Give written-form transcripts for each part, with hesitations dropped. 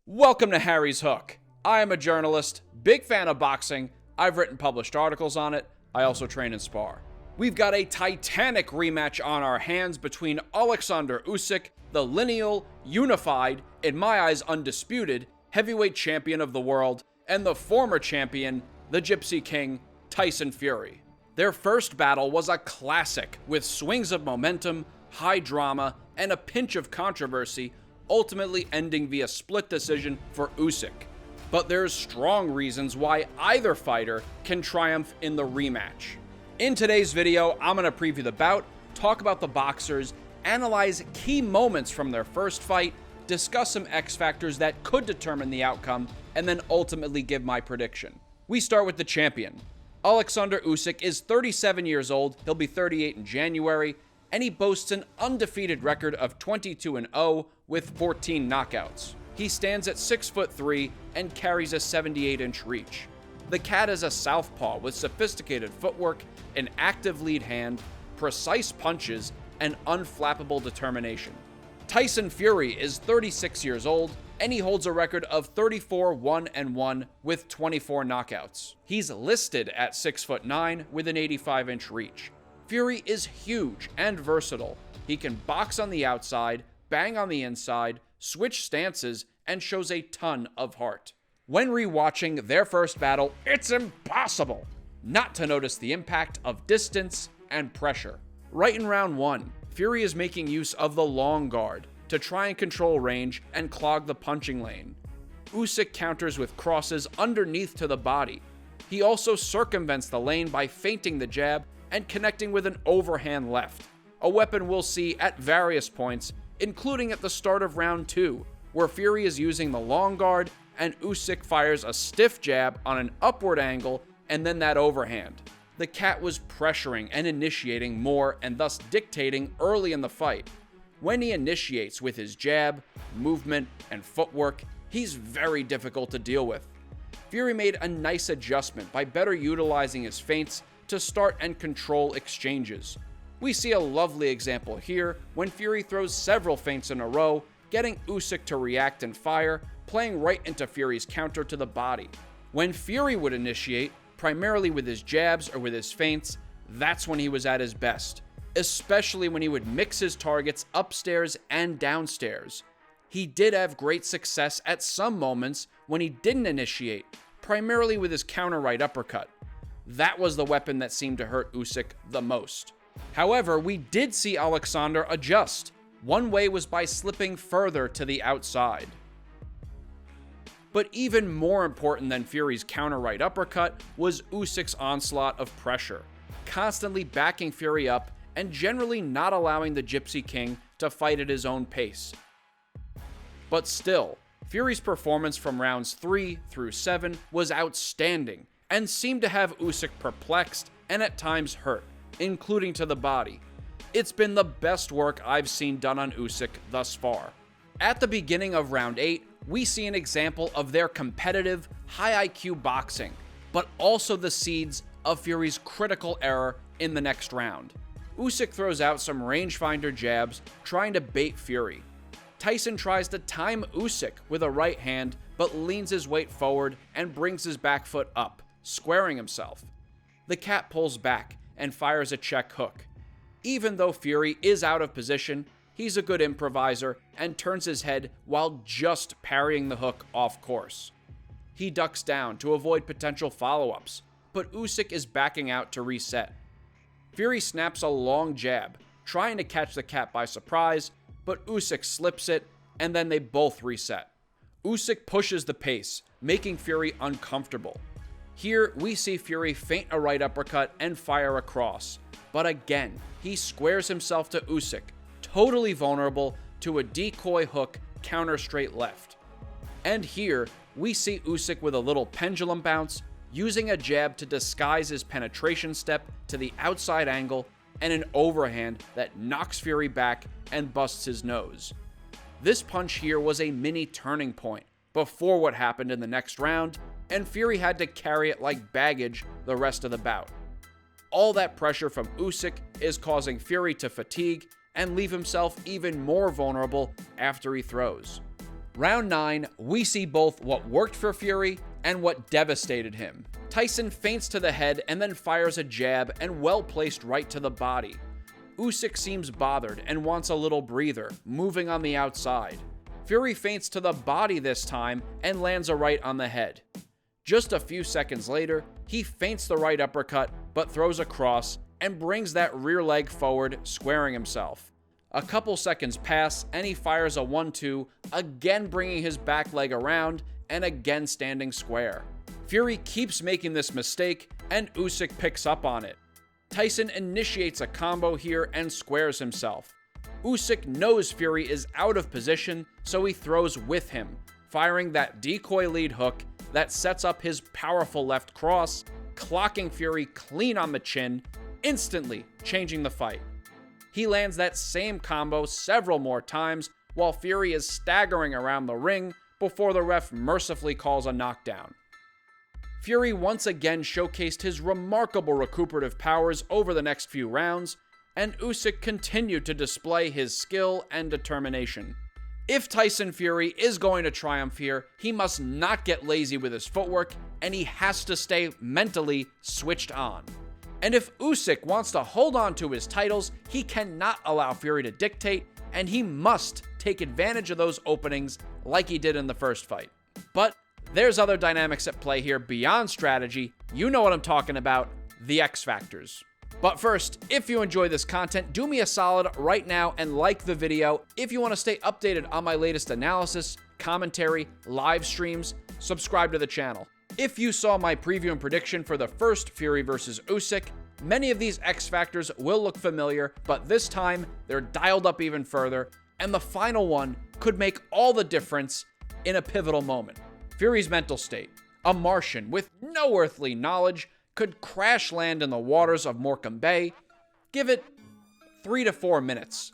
Welcome to Harry's Hook. I am a journalist, big fan of boxing. I've written published articles on it. I also train and spar. We've got a titanic rematch on our hands between Oleksandr Usyk, the lineal, unified, in my eyes undisputed, heavyweight champion of the world, and the former champion, the Gypsy King, Tyson Fury. Their first battle was a classic, with swings of momentum, high drama, and a pinch of controversy, ultimately ending via split decision for Usyk. But there's strong reasons why either fighter can triumph in the rematch. In today's video, I'm going to preview the bout, talk about the boxers, analyze key moments from their first fight, discuss some X factors that could determine the outcome, and then ultimately give my prediction. We start with the champion. Oleksandr Usyk is 37 years old, he'll be 38 in January, and he boasts an undefeated record of 22-0 with 14 knockouts. He stands at 6'3" and carries a 78-inch reach. The cat is a southpaw with sophisticated footwork, an active lead hand, precise punches, and unflappable determination. Tyson Fury is 36 years old, and he holds a record of 34-1-1 with 24 knockouts. He's listed at 6'9" with an 85-inch reach. Fury is huge and versatile. He can box on the outside, bang on the inside, switch stances, and shows a ton of heart. When rewatching their first battle, it's impossible not to notice the impact of distance and pressure. Right in round one, Fury is making use of the long guard to try and control range and clog the punching lane. Usyk counters with crosses underneath to the body. He also circumvents the lane by feinting the jab and connecting with an overhand left, a weapon we'll see at various points, including at the start of round two, where Fury is using the long guard and Usyk fires a stiff jab on an upward angle and then that overhand. The cat was pressuring and initiating more and thus dictating early in the fight. When he initiates with his jab, movement, and footwork, he's very difficult to deal with. Fury made a nice adjustment by better utilizing his feints to start and control exchanges. We see a lovely example here when Fury throws several feints in a row, getting Usyk to react and fire, playing right into Fury's counter to the body. When Fury would initiate, primarily with his jabs or with his feints, that's when he was at his best, especially when he would mix his targets upstairs and downstairs. He did have great success at some moments when he didn't initiate, primarily with his counter right uppercut. That was the weapon that seemed to hurt Usyk the most. However, we did see Oleksandr adjust. One way was by slipping further to the outside. But even more important than Fury's counter right uppercut was Usyk's onslaught of pressure, constantly backing Fury up and generally not allowing the Gypsy King to fight at his own pace. But still, Fury's performance from rounds 3 through 7 was outstanding and seemed to have Usyk perplexed and at times hurt, including to the body. It's been the best work I've seen done on Usyk thus far. At the beginning of round 8, we see an example of their competitive, high IQ boxing, but also the seeds of Fury's critical error in the next round. Usyk throws out some rangefinder jabs, trying to bait Fury. Tyson tries to time Usyk with a right hand, but leans his weight forward and brings his back foot up, squaring himself. The cat pulls back and fires a check hook. Even though Fury is out of position, he's a good improviser and turns his head while just parrying the hook off course. He ducks down to avoid potential follow-ups, but Usyk is backing out to reset. Fury snaps a long jab, trying to catch the cat by surprise, but Usyk slips it, and then they both reset. Usyk pushes the pace, making Fury uncomfortable. Here, we see Fury feint a right uppercut and fire a cross, but again, he squares himself to Usyk, totally vulnerable to a decoy hook counter straight left. And here, we see Usyk with a little pendulum bounce, using a jab to disguise his penetration step to the outside angle and an overhand that knocks Fury back and busts his nose. This punch here was a mini turning point before what happened in the next round, and Fury had to carry it like baggage the rest of the bout. All that pressure from Usyk is causing Fury to fatigue and leave himself even more vulnerable after he throws. Round 9, we see both what worked for Fury and what devastated him. Tyson feints to the head and then fires a jab and well-placed right to the body. Usyk seems bothered and wants a little breather, moving on the outside. Fury feints to the body this time and lands a right on the head. Just a few seconds later, he feints the right uppercut but throws a cross and brings that rear leg forward, squaring himself. A couple seconds pass and he fires a 1-2, again bringing his back leg around and again standing square. Fury keeps making this mistake and Usyk picks up on it. Tyson initiates a combo here and squares himself. Usyk knows Fury is out of position, so he throws with him, firing that decoy lead hook that sets up his powerful left cross, clocking Fury clean on the chin, instantly changing the fight. He lands that same combo several more times while Fury is staggering around the ring before the ref mercifully calls a knockdown. Fury once again showcased his remarkable recuperative powers over the next few rounds, and Usyk continued to display his skill and determination. If Tyson Fury is going to triumph here, he must not get lazy with his footwork, and he has to stay mentally switched on. And if Usyk wants to hold on to his titles, he cannot allow Fury to dictate, and he must take advantage of those openings like he did in the first fight. But there's other dynamics at play here beyond strategy. You know what I'm talking about, the X factors. But first, if you enjoy this content, do me a solid right now and like the video. If you want to stay updated on my latest analysis, commentary, live streams, subscribe to the channel. If you saw my preview and prediction for the first Fury vs. Usyk, many of these X factors will look familiar, but this time they're dialed up even further, and the final one could make all the difference in a pivotal moment. Fury's mental state. A Martian with no earthly knowledge could crash land in the waters of Morecambe Bay. Give it 3 to 4 minutes.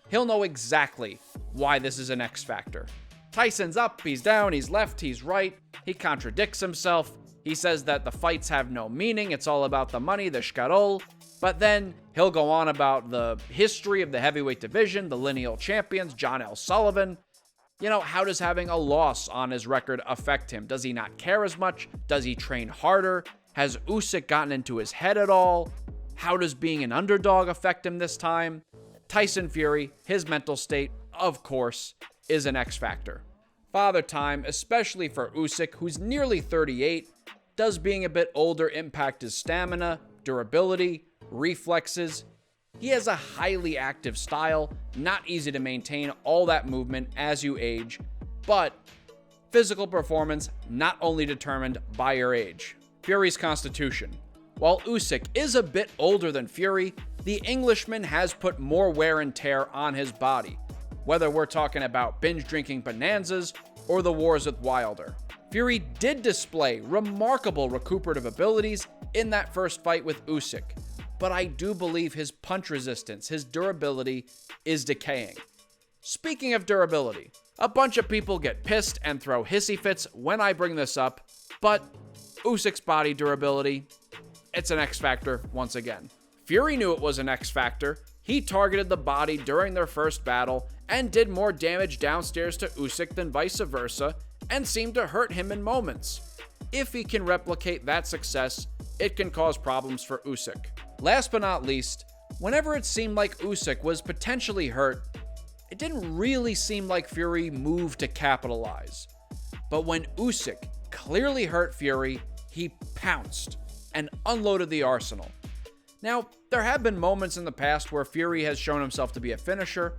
He'll know exactly why this is an X factor. Tyson's up, he's down, he's left, he's right. He contradicts himself. He says that the fights have no meaning, it's all about the money, the shkarol. But then he'll go on about the history of the heavyweight division, the lineal champions, John L. Sullivan. You know, how does having a loss on his record affect him? Does he not care as much? Does he train harder? Has Usyk gotten into his head at all? How does being an underdog affect him this time? Tyson Fury, his mental state, of course, is an X factor. Father time, especially for Usyk, who's nearly 38, does being a bit older impact his stamina, durability, reflexes? He has a highly active style, not easy to maintain all that movement as you age, but physical performance not only determined by your age. Fury's constitution. While Usyk is a bit older than Fury, the Englishman has put more wear and tear on his body, whether we're talking about binge drinking bonanzas or the wars with Wilder. Fury did display remarkable recuperative abilities in that first fight with Usyk, but I do believe his punch resistance, his durability, is decaying. Speaking of durability, a bunch of people get pissed and throw hissy fits when I bring this up, but Usyk's body durability, it's an X factor once again. Fury knew it was an X factor. He targeted the body during their first battle and did more damage downstairs to Usyk than vice versa, and seemed to hurt him in moments. If he can replicate that success, it can cause problems for Usyk. Last but not least, whenever it seemed like Usyk was potentially hurt, it didn't really seem like Fury moved to capitalize. But when Usyk clearly hurt Fury, he pounced and unloaded the arsenal. Now, there have been moments in the past where Fury has shown himself to be a finisher,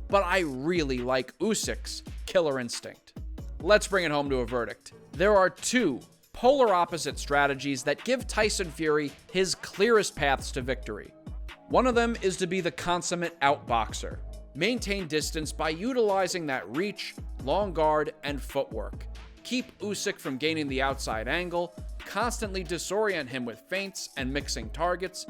but I really like Usyk's killer instinct. Let's bring it home to a verdict. There are two polar opposite strategies that give Tyson Fury his clearest paths to victory. One of them is to be the consummate outboxer. Maintain distance by utilizing that reach, long guard, and footwork. Keep Usyk from gaining the outside angle, constantly disorient him with feints and mixing targets,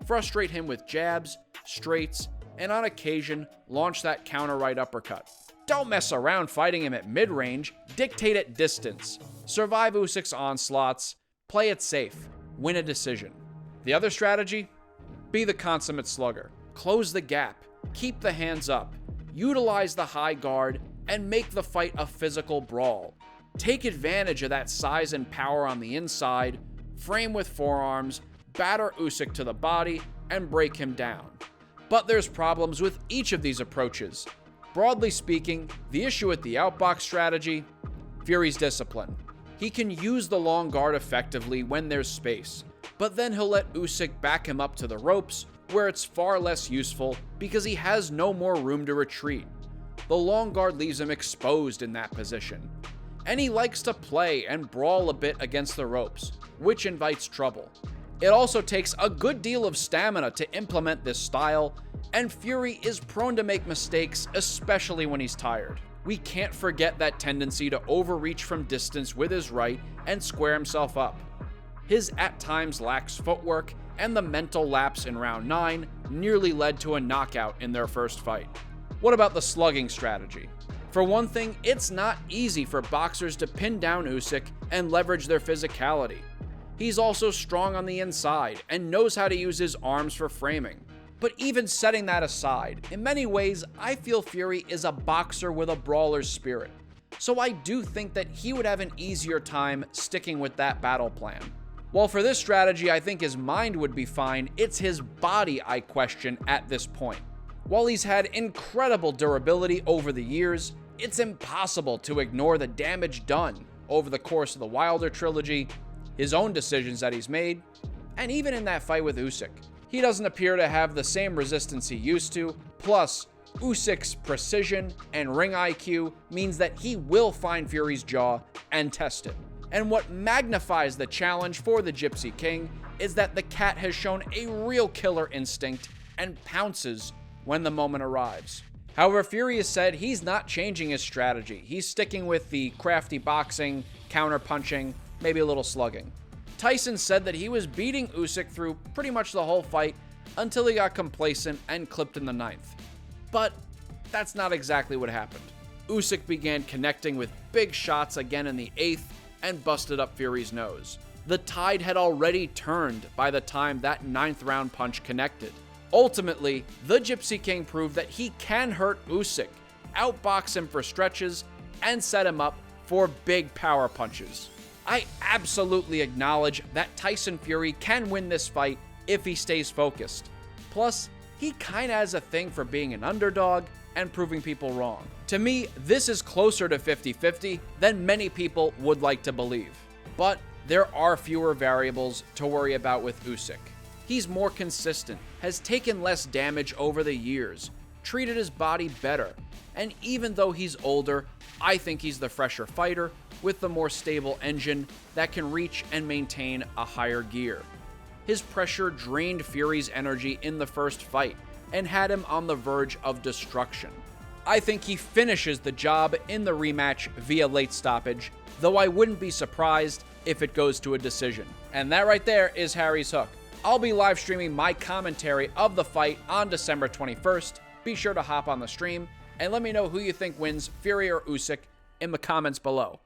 frustrate him with jabs, straights, and on occasion, launch that counter right uppercut. Don't mess around fighting him at mid-range, dictate at distance. Survive Usyk's onslaughts, play it safe, win a decision. The other strategy? Be the consummate slugger. Close the gap, keep the hands up, utilize the high guard, and make the fight a physical brawl. Take advantage of that size and power on the inside, frame with forearms, batter Usyk to the body, and break him down. But there's problems with each of these approaches. Broadly speaking, the issue with the outbox strategy: Fury's discipline. He can use the long guard effectively when there's space, but then he'll let Usyk back him up to the ropes, where it's far less useful because he has no more room to retreat. The long guard leaves him exposed in that position. And he likes to play and brawl a bit against the ropes, which invites trouble. It also takes a good deal of stamina to implement this style, and Fury is prone to make mistakes, especially when he's tired. We can't forget that tendency to overreach from distance with his right and square himself up. His at times lax footwork and the mental lapse in round 9 nearly led to a knockout in their first fight. What about the slugging strategy? For one thing, it's not easy for boxers to pin down Usyk and leverage their physicality. He's also strong on the inside and knows how to use his arms for framing. But even setting that aside, in many ways, I feel Fury is a boxer with a brawler's spirit. So I do think that he would have an easier time sticking with that battle plan. While for this strategy I think his mind would be fine, it's his body I question at this point. While he's had incredible durability over the years, it's impossible to ignore the damage done over the course of the Wilder trilogy, his own decisions that he's made, and even in that fight with Usyk. He doesn't appear to have the same resistance he used to, plus Usyk's precision and ring IQ means that he will find Fury's jaw and test it. And what magnifies the challenge for the Gypsy King is that the cat has shown a real killer instinct and pounces when the moment arrives. However, Fury has said he's not changing his strategy. He's sticking with the crafty boxing, counter-punching, maybe a little slugging. Tyson said that he was beating Usyk through pretty much the whole fight until he got complacent and clipped in the 9th. But that's not exactly what happened. Usyk began connecting with big shots again in the 8th and busted up Fury's nose. The tide had already turned by the time that 9th round punch connected. Ultimately, the Gypsy King proved that he can hurt Usyk, outbox him for stretches, and set him up for big power punches. I absolutely acknowledge that Tyson Fury can win this fight if he stays focused. Plus, he kinda has a thing for being an underdog and proving people wrong. To me, this is closer to 50-50 than many people would like to believe. But there are fewer variables to worry about with Usyk. He's more consistent, has taken less damage over the years, treated his body better, and even though he's older, I think he's the fresher fighter with the more stable engine that can reach and maintain a higher gear. His pressure drained Fury's energy in the first fight and had him on the verge of destruction. I think he finishes the job in the rematch via late stoppage, though I wouldn't be surprised if it goes to a decision. And that right there is Harry's Hook. I'll be live streaming my commentary of the fight on December 21st. Be sure to hop on the stream and let me know who you think wins, Fury or Usyk, in the comments below.